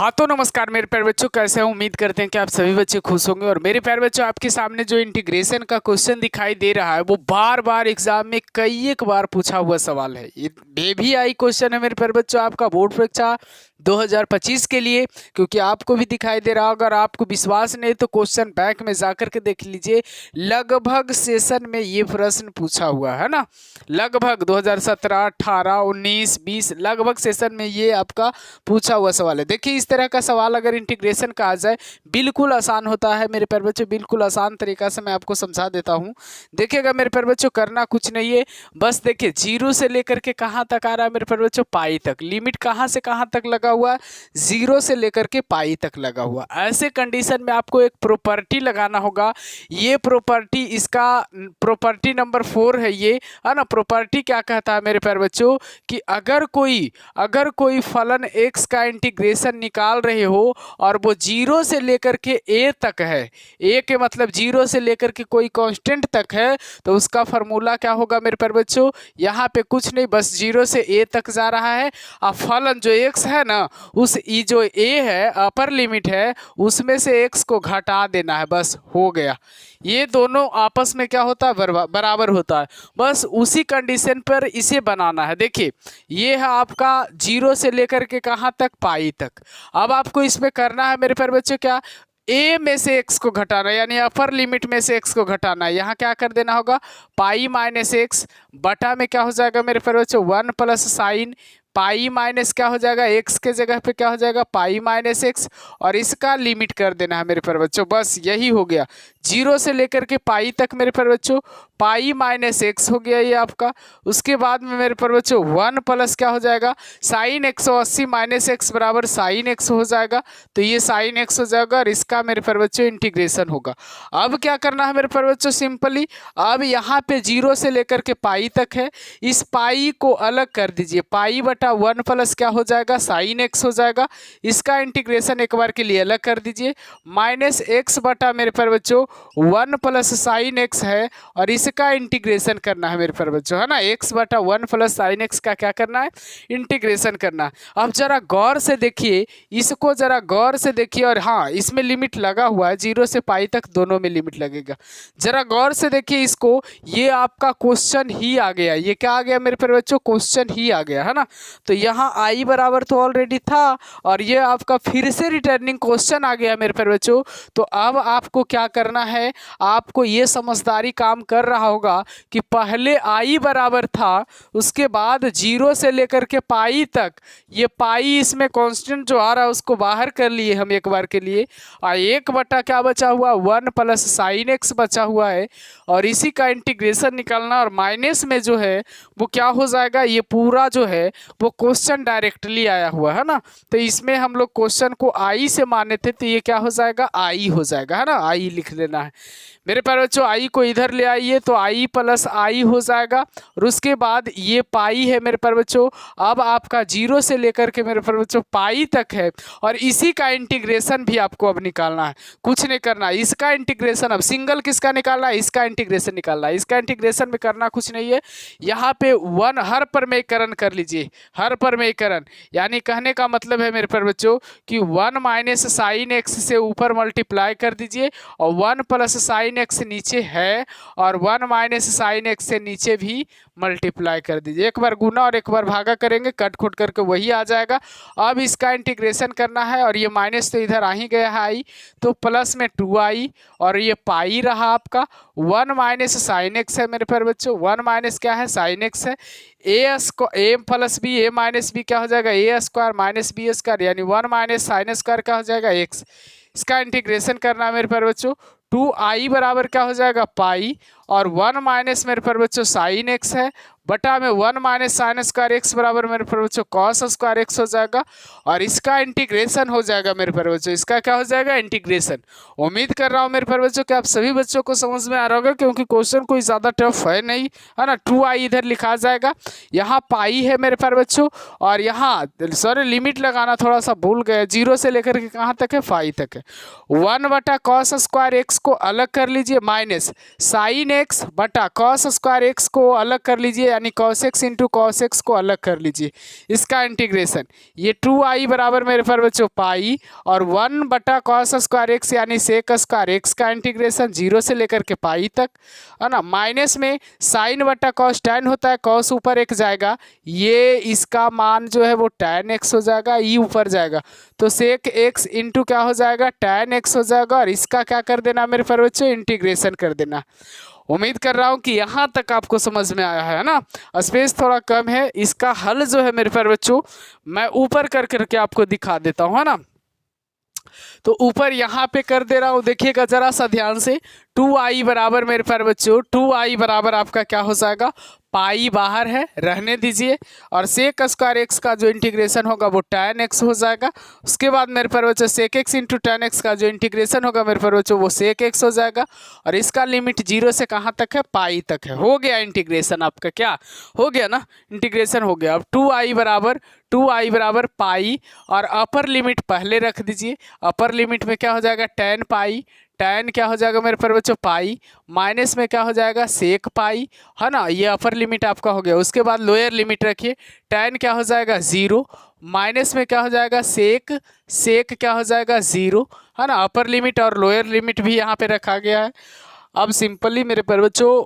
हाँ तो नमस्कार मेरे प्यारे बच्चों, कैसे हैं? उम्मीद करते हैं कि आप सभी बच्चे खुश होंगे। और मेरे प्यारे बच्चों, आपके सामने जो इंटीग्रेशन का क्वेश्चन दिखाई दे रहा है वो बार बार एग्जाम में कई एक बार पूछा हुआ सवाल है। ये बेबी क्वेश्चन है मेरे प्यारे बच्चों, आपका बोर्ड परीक्षा 2025 के लिए, क्योंकि आपको भी दिखाई दे रहा होगा। अगर आपको विश्वास नहीं तो क्वेश्चन बैंक में जाकर के देख लीजिए, लगभग सेशन में ये प्रश्न पूछा हुआ है ना। लगभग 2017, 18, 19, 20 लगभग सेशन में ये आपका पूछा हुआ सवाल है। देखिए, इस तरह का सवाल अगर इंटीग्रेशन का आ जाए बिल्कुल आसान होता है मेरे प्यारे बच्चों। बिल्कुल आसान तरीका से मैं आपको समझा देता हूँ। देखिएगा मेरे प्यारे बच्चों, करना कुछ नहीं है, बस देखिए जीरो से लेकर के कहाँ तक आ रहा है मेरे प्यारे बच्चों, पाई तक। लिमिट कहाँ से कहाँ तक लगा हुआ है, जीरो से लेकर के पाई तक लगा हुआ। ऐसे कंडीशन में आपको एक प्रॉपर्टी लगाना होगा। ये प्रॉपर्टी, इसका प्रॉपर्टी नंबर 4 है ये, है ना। प्रॉपर्टी क्या कहता है मेरे प्यारे बच्चों कि अगर कोई फलन x का इंटीग्रेशन निकाल रहे हो और वो जीरो से लेकर के a तक है, a के मतलब जीरो से लेकर के कोई कांस्टेंट तक है, तो उसका फार्मूला क्या होगा मेरे प्यारे बच्चों। यहाँ पे कुछ नहीं, बस जीरो से a तक जा रहा है। अब फलन जो x है ना, उस ई जो a है, अपर लिमिट है, उसमें से x को घटा देना है, बस हो गया। ये दोनों आपस में क्या होता है, बराबर होता है। बस उसी कंडीशन पर इसे बनाना है। देखिए, ये है आपका जीरो से लेकर के कहाँ तक, पाई तक। अब आपको इसमें करना है मेरे प्यारे बच्चों क्या, a में से x को घटाना, यानी अपर लिमिट में से x को घटाना है। यहाँ क्या कर देना होगा, पाई माइनस एक्स बटा में क्या हो जाएगा मेरे प्यारे बच्चों, 1 प्लस साइन पाई माइनस क्या हो जाएगा, x के जगह पे क्या हो जाएगा, पाई माइनस एक्स, और इसका लिमिट कर देना है मेरे प्यारे बच्चों। बस यही हो गया, जीरो से लेकर के पाई तक मेरे प्यारे बच्चों, पाई माइनस एक्स हो गया ये आपका। उसके बाद में मेरे प्यारे बच्चों 1 प्लस क्या हो जाएगा, साइन 180 माइनस एक्स बराबर साइन एक्स हो जाएगा। तो ये साइन एक्स हो जाएगा और इसका मेरे प्यारे बच्चों इंटीग्रेशन होगा। अब क्या करना है मेरे प्यारे बच्चों, सिंपली अब यहाँ पे जीरो से लेकर के पाई तक है, इस पाई को अलग कर दीजिए। पाई बटा 1 प्लस क्या हो जाएगा, साइन एक्स हो जाएगा। इसका इंटीग्रेशन एक बार के लिए अलग कर दीजिए। माइनस एक्स बटा मेरे प्यारे बच्चों 1 प्लस साइन एक्स है, और इसका इंटीग्रेशन करना है मेरे प्यारे बच्चों, है ना। एक्स बटा 1 प्लस साइन एक्स का क्या करना है, इंटीग्रेशन करना है। अब जरा गौर से देखिए, इसको जरा गौर से देखिए। और हाँ, इसमें लिमिट लगा हुआ है, जीरो से पाई तक दोनों में लिमिट लगेगा। जरा गौर से देखिए इसको, ये आपका क्वेश्चन ही आ गया। ये क्या आ गया मेरे प्यारे बच्चों, क्वेश्चन ही आ गया, है ना। तो यहाँ आई बराबर तो ऑलरेडी था, और ये आपका फिर से रिटर्निंग क्वेश्चन आ गया मेरे प्यारे बच्चों। तो अब आपको क्या करना है, आपको ये समझदारी काम कर रहा होगा कि पहले आई बराबर था, उसके बाद जीरो से लेकर के पाई तक, ये पाई इसमें कांस्टेंट जो आ रहा है उसको बाहर कर लिए हम एक बार के लिए, और एक बटा क्या बचा हुआ, 1 प्लस साइन एक्स बचा हुआ है, और इसी का इंटीग्रेशन निकालना। और माइनस में जो है वो क्या हो जाएगा, ये पूरा जो है वो क्वेश्चन डायरेक्टली आया हुआ है ना। तो इसमें हम लोग क्वेश्चन को आई से माने थे, तो ये क्या हो जाएगा, आई हो जाएगा, है ना। आई लिख लेना है मेरे प्यारे बच्चों। आई को इधर ले आइए तो आई प्लस आई हो जाएगा, और उसके बाद ये पाई है मेरे प्यारे बच्चों। अब आपका जीरो से लेकर के मेरे प्यारे बच्चों पाई तक है, और इसी का इंटीग्रेशन भी आपको अब निकालना है। कुछ नहीं करना है, इसका इंटीग्रेशन अब सिंगल किसका निकालना है, इसका इंटीग्रेशन निकालना है। इसका इंटीग्रेशन में करना कुछ नहीं है, यहाँ पे 1 हर परमेयकरण कर लीजिए। हर परमेयकरण यानी कहने का मतलब है मेरे प्यारे बच्चों कि 1 माइनस साइन एक्स से ऊपर मल्टीप्लाई कर दीजिए, और 1 प्लस साइन एक्स नीचे है, और 1 माइनस साइन एक्स से नीचे भी मल्टीप्लाई कर दीजिए। एक बार गुना और एक बार भागा करेंगे, कट खोट करके वही आ जाएगा। अब इसका इंटीग्रेशन करना है, और ये माइनस तो इधर आ ही गया है आई, तो प्लस में 2i, और ये पाई रहा आपका। 1 माइनस साइन एक्स है मेरे प्यारे बच्चों, 1 माइनस क्या है, साइन एक्स है। ए प्लस बी, ए माइनस बी क्या हो जाएगा, ए स्क्वायर माइनस बी स्क्वायर, यानी 1 माइनस साइन स्क्वायर क्या हो जाएगा, एक्स। इसका इंटीग्रेशन करना है मेरे प्यारे बच्चों, 2i बराबर क्या हो जाएगा, पाई, और 1 माइनस मेरे प्यारे बच्चों साइन एक्स है, बटा में 1 माइनस साइन स्क्वायर एक्स बराबर मेरे प्यारे बच्चों कॉस स्क्वायर एक्स हो जाएगा, और इसका इंटीग्रेशन हो जाएगा मेरे प्यारे बच्चों। इसका क्या हो जाएगा, इंटीग्रेशन। उम्मीद कर रहा हूँ मेरे प्यारे बच्चों कि आप सभी बच्चों को समझ में आ रहा होगा, क्योंकि क्वेश्चन कोई ज़्यादा टफ है नहीं, है ना। 2i इधर लिखा जाएगा, यहाँ पाई है मेरे प्यारे बच्चों, और यहाँ सॉरी लिमिट लगाना थोड़ा सा भूल गए, जीरो से लेकर के कहाँ तक है, पाई तक है। 1 बटा कॉस स्क्वायर एक्स को अलग कर लीजिए, माइनस साइन एक्स बटा कॉस स्क्वायर एक्स को अलग कर लीजिए, यानी cos x into cos x को अलग कर लीजिए, इसका इंटीग्रेशन ये 2i बराबर मेरे पर बच्चों पाई और 1 बटा कॉस स्क्वायर एक्स यानी सेक स्क्वायर एक्स का इंटीग्रेशन 0 से लेकर के पाई तक, है ना। माइनस में साइन बटा कॉस tan होता है, कॉस ऊपर एक जाएगा, ये इसका मान जो है वो tan x हो जाएगा, ई ऊपर जाएगा तो सेक x इंटू क्या हो जाएगा tan x हो जाएगा और इसका क्या कर देना मेरे पर बच्चों इंटीग्रेशन कर देना। उम्मीद कर रहा हूँ कि यहाँ तक आपको समझ में आया है ना। स्पेस थोड़ा कम है, इसका हल जो है मेरे पर बच्चों मैं ऊपर कर करके आपको दिखा देता हूँ, है ना। तो ऊपर यहाँ पे कर दे रहा हूँ, देखिएगा जरा सा ध्यान से। 2i बराबर मेरे पर बच्चों 2i बराबर आपका क्या हो जाएगा, पाई बाहर है रहने दीजिए और सेक स्क्वायर एक्स का जो इंटीग्रेशन होगा वो tan x हो जाएगा। उसके बाद मेरे पर बच्चों sec x into tan x का जो इंटीग्रेशन होगा मेरे पर बच्चों वो सेक x हो जाएगा और इसका लिमिट 0 से कहाँ तक है, पाई तक है। हो गया इंटीग्रेशन आपका, क्या हो गया ना, इंटीग्रेशन हो गया। अब 2i बराबर पाई और अपर लिमिट पहले रख दीजिए। अपर लिमिट में क्या हो जाएगा tan पाई, tan क्या हो जाएगा मेरे पर बच्चों पाई, माइनस में क्या हो जाएगा सेक पाई, है ना। ये अपर लिमिट आपका हो गया। उसके बाद लोअर लिमिट रखिए, tan क्या हो जाएगा 0, माइनस में क्या हो जाएगा सेक क्या हो जाएगा 0, है ना। अपर लिमिट और लोअर लिमिट भी यहाँ पे रखा गया है। अब सिंपली मेरे पर बच्चों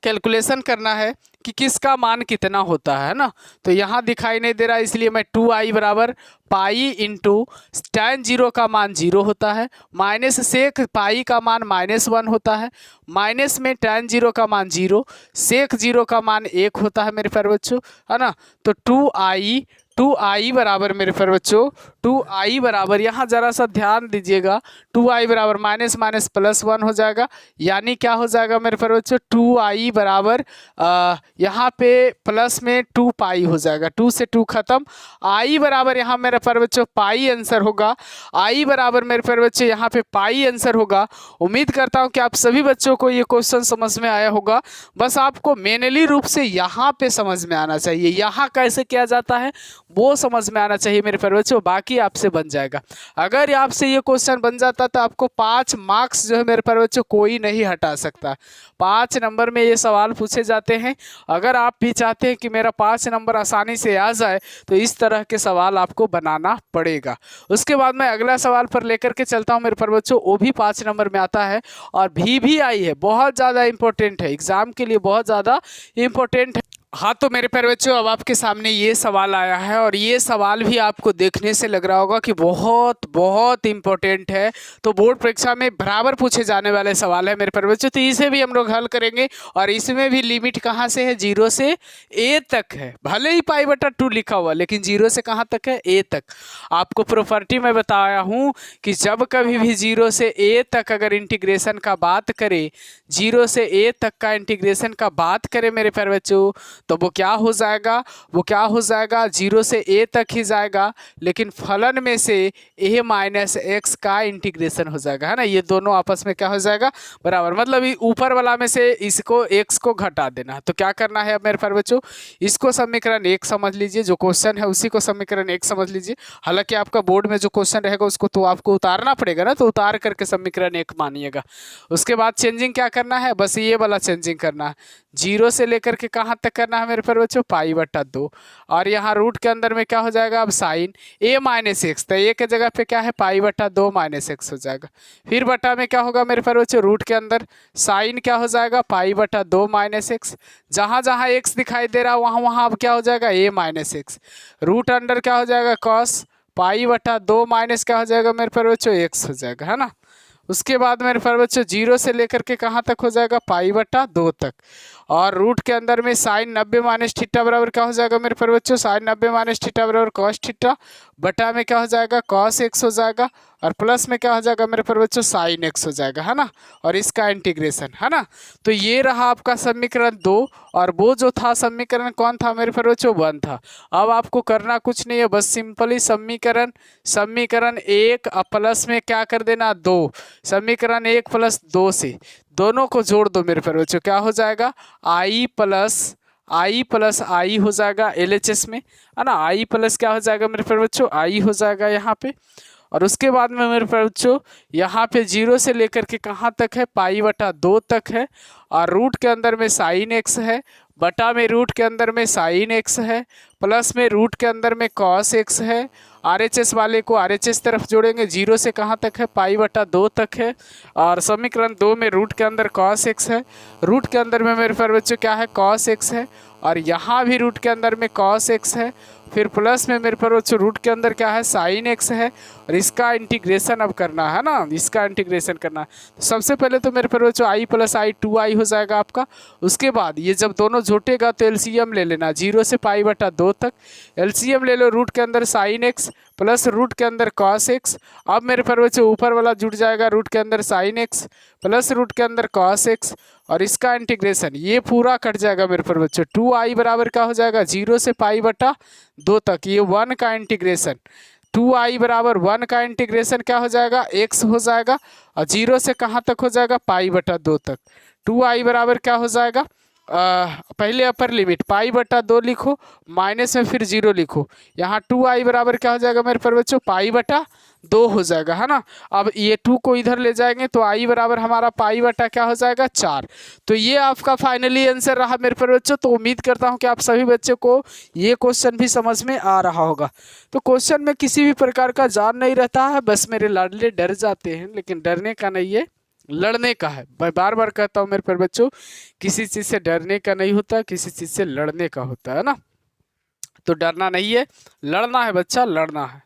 कैलकुलेशन करना है कि किसका मान कितना होता है ना। तो यहाँ दिखाई नहीं दे रहा, इसलिए मैं 2i बराबर पाई इंटू tan 0 का मान 0 होता है, माइनस सेक पाई का मान -1 होता है, माइनस में tan 0 का मान 0, सेक 0 का मान 1 होता है मेरे प्यारे बच्चों, है ना। तो 2i बराबर मेरे प्यारे बच्चों 2i बराबर, यहाँ जरा सा ध्यान दीजिएगा, 2i बराबर माइनस माइनस +1 हो जाएगा, यानी क्या हो जाएगा मेरे प्यारे बच्चों 2i बराबर यहाँ पे प्लस में 2 पाई हो जाएगा, 2 से 2 खत्म, i बराबर यहाँ मेरे प्यारे बच्चों पाई आंसर होगा। i बराबर मेरे प्यारे बच्चों यहाँ पे पाई आंसर होगा। उम्मीद करता हूँ कि आप सभी बच्चों को ये क्वेश्चन समझ में आया होगा। बस आपको मैनुअली रूप से यहाँ पे समझ में आना चाहिए, यहाँ कैसे किया जाता है वो समझ में आना चाहिए मेरे प्यारे बच्चों, बाकी आपसे बन जाएगा। अगर आपसे ये क्वेश्चन बन जाता तो आपको 5 मार्क्स जो है मेरे प्यारे बच्चों कोई नहीं हटा सकता। 5 नंबर में ये सवाल पूछे जाते हैं। अगर आप भी चाहते हैं कि मेरा 5 नंबर आसानी से आ जाए तो इस तरह के सवाल आपको बनाना पड़ेगा। उसके बाद मैं अगला सवाल पर लेकर के चलता हूँ मेरे प्यारे बच्चों, वो भी 5 नंबर में आता है और भी आई है, बहुत ज़्यादा इंपॉर्टेंट है, एग्जाम के लिए बहुत ज़्यादा इंपॉर्टेंट है। हाँ तो मेरे प्यारे बच्चों अब आपके सामने ये सवाल आया है और ये सवाल भी आपको देखने से लग रहा होगा कि बहुत बहुत इम्पोर्टेंट है। तो बोर्ड परीक्षा में बराबर पूछे जाने वाले सवाल है मेरे प्यारे बच्चों, तो इसे भी हम लोग हल करेंगे और इसमें भी लिमिट कहाँ से है, 0 से a तक है। भले ही π/2 लिखा हुआ लेकिन 0 से कहाँ तक है, a तक। आपको प्रॉपर्टी में बताया हूँ कि जब कभी भी 0 से a तक अगर इंटीग्रेशन का बात करें, 0 से a तक का इंटीग्रेशन का बात करें मेरे प्यारे बच्चों, तो वो क्या हो जाएगा, 0 से a तक ही जाएगा लेकिन फलन में से a माइनस एक्स का इंटीग्रेशन हो जाएगा, है ना। ये दोनों आपस में क्या हो जाएगा बराबर, मतलब ऊपर वाला में से इसको x को घटा देना। तो क्या करना है अब मेरे प्यारे बच्चों, इसको समीकरण 1 समझ लीजिए, जो क्वेश्चन है उसी को समीकरण 1 समझ लीजिए। हालांकि आपका बोर्ड में जो क्वेश्चन रहेगा उसको तो आपको उतारना पड़ेगा ना, तो उतार करके समीकरण 1 मानिएगा। उसके बाद चेंजिंग क्या करना है, बस ये वाला चेंजिंग करना है, 0 से लेकर के कहाँ तक करना है मेरे प्यारे बच्चों, π/2 और यहाँ रूट के अंदर में क्या हो जाएगा अब साइन a माइनस एक्स, तो a के जगह पे क्या है π/2 माइनस एक्स हो जाएगा। फिर बटा में क्या होगा मेरे प्यारे बच्चों, रूट के अंदर साइन क्या हो जाएगा π/2 माइनस एक्स, जहाँ जहाँ x दिखाई दे रहा है वहाँ वहाँ अब क्या हो जाएगा a minus x, root under क्या हो जाएगा cos π/2 माइनस क्या हो जाएगा मेरे प्यारे बच्चों x हो जाएगा, है ना। उसके बाद मेरे प्यारे बच्चों 0 से लेकर के कहाँ तक हो जाएगा π/2 तक और रूट के अंदर में साइन 90 माइनस थीटा बराबर क्या हो जाएगा मेरे प्यारे बच्चों, साइन 90 माइनस थीटा बराबर कॉस थीटा, बटा में क्या हो जाएगा कॉस एक्स हो जाएगा और प्लस में क्या हो जाएगा मेरे प्यारे बच्चों साइन एक्स हो जाएगा, है ना। और इसका इंटीग्रेशन, है ना। तो ये रहा आपका समीकरण 2 और वो जो था समीकरण कौन था मेरे प्यारे बच्चों, 1 था। अब आपको करना कुछ नहीं है, बस सिंपली समीकरण 1 प्लस में क्या कर देना 2, समीकरण 1 + 2 से दोनों को जोड़ दो मेरे प्यारे बच्चों, क्या हो जाएगा i प्लस आई हो जाएगा LHS में, है ना। i प्लस क्या हो जाएगा मेरे प्यारे बच्चों, आई हो जाएगा यहाँ पे और उसके बाद में मेरे बच्चों यहाँ पे 0 से लेकर के कहाँ तक है, π/2 तक है। और रूट के अंदर में साइन एक्स है, बटा में रूट के अंदर में साइन एक्स है, प्लस में रूट के अंदर में कॉस एक्स है। RHS वाले को RHS तरफ जोड़ेंगे, 0 से कहाँ तक है, π/2 तक है। और समीकरण 2 में रूट के अंदर कॉस एक्स है, रूट के अंदर में मेरे प्यारे बच्चों क्या है, कॉस एक्स है। और यहाँ भी रूट के अंदर में कॉस एक्स है, फिर प्लस में मेरे प्यारे बच्चों रूट के अंदर क्या है, साइन एक्स है। और इसका इंटीग्रेशन अब करना है ना, इसका इंटीग्रेशन करना है। तो सबसे पहले तो मेरे प्यारे बच्चों i + i 2i हो जाएगा आपका। उसके बाद ये जब दोनों जुटेगा तो एलसीएम ले लेना, 0 से π/2 तक। एलसीएम ले लो, रूट के अंदर साइन एक्स प्लस रूट के अंदर कॉस एक्स। अब मेरे प्यारे बच्चों ऊपर वाला जुट जाएगा, रूट के अंदर साइन एक्स प्लस रूट के अंदर कॉस एक्स। और इसका इंटीग्रेशन ये पूरा कट जाएगा मेरे प्यारे बच्चों, 2i बराबर क्या हो जाएगा, 0 से π/2 तक। ये 1 का इंटीग्रेशन, 2i बराबर 1 का इंटीग्रेशन क्या हो जाएगा, x हो जाएगा। और 0 से कहाँ तक हो जाएगा, π/2 तक। 2i बराबर क्या हो जाएगा, पहले अपर लिमिट π/2 लिखो, माइनस में फिर 0 लिखो। यहाँ 2i बराबर क्या हो जाएगा मेरे प्यारे बच्चों, π/2 हो जाएगा, है ना। अब ये 2 को इधर ले जाएंगे तो i बराबर हमारा π/, क्या हो जाएगा, 4। तो ये आपका फाइनली आंसर रहा मेरे प्यारे बच्चों। तो उम्मीद करता हूँ कि आप सभी बच्चों को ये क्वेश्चन भी समझ में आ रहा होगा। तो क्वेश्चन में किसी भी प्रकार का जान नहीं रहता है, बस मेरे लाडले डर जाते हैं, लेकिन डरने का नहीं है, लड़ने का है। मैं बार बार कहता हूँ मेरे प्यारे बच्चों, किसी चीज़ से डरने का नहीं होता, किसी चीज़ से लड़ने का होता है ना। तो डरना नहीं है, लड़ना है बच्चा, लड़ना है।